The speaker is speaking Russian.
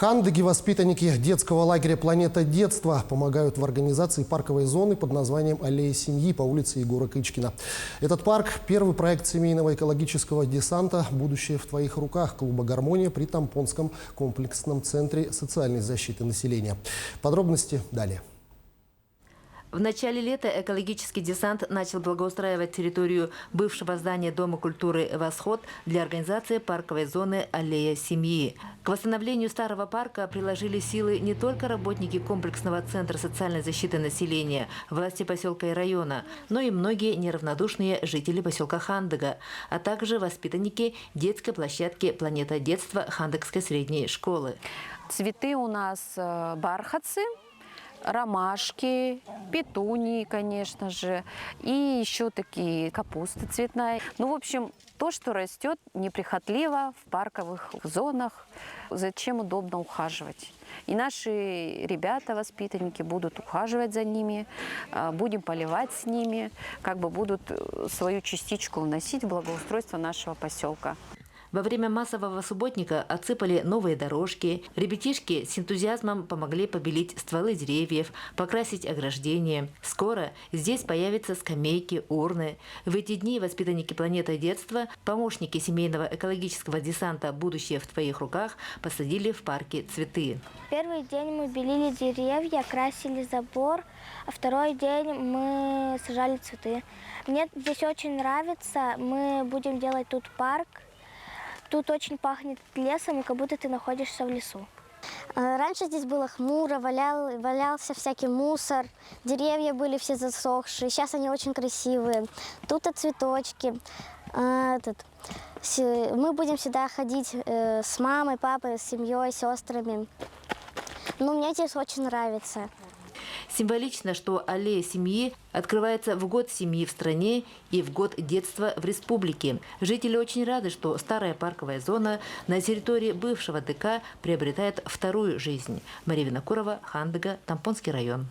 Хандыге воспитанники детского лагеря «Планета детства» помогают в организации парковой зоны под названием «Аллея семьи» по улице Егора Кычкина. Этот парк – первый проект семейного экологического десанта «Будущее в твоих руках» клуба «Гармония» при Тампонском комплексном центре социальной защиты населения. Подробности далее. В начале лета экологический десант начал благоустраивать территорию бывшего здания Дома культуры «Восход» для организации парковой зоны «Аллея семьи». К восстановлению старого парка приложили силы не только работники комплексного центра социальной защиты населения, власти поселка и района, но и многие неравнодушные жители поселка Хандыга, а также воспитанники детской площадки «Планета детства» Хандыгской средней школы. Цветы у нас бархатцы, ромашки, петунии, конечно же, и еще такие капуста цветная. Ну, в общем, то, что растет неприхотливо в парковых зонах, зачем удобно ухаживать. И наши ребята, воспитанники, будут ухаживать за ними, будем поливать с ними, как бы будут свою частичку вносить в благоустройство нашего поселка. Во время массового субботника отсыпали новые дорожки. Ребятишки с энтузиазмом помогли побелить стволы деревьев, покрасить ограждения. Скоро здесь появятся скамейки, урны. В эти дни воспитанники «Планеты детства», помощники семейного экологического десанта «Будущее в твоих руках» посадили в парке цветы. Первый день мы белили деревья, красили забор, а второй день мы сажали цветы. Мне здесь очень нравится. Мы будем делать тут парк. Тут очень пахнет лесом, и как будто ты находишься в лесу. Раньше здесь было хмуро, валялся всякий мусор, деревья были все засохшие, сейчас они очень красивые. Тут и цветочки. Мы будем сюда ходить с мамой, папой, с семьей, сестрами. Ну, мне здесь очень нравится. Символично, что аллея семьи открывается в год семьи в стране и в год детства в республике. Жители очень рады, что старая парковая зона на территории бывшего ДК приобретает вторую жизнь. Мария Винокурова, Хандыга, Тампонский район.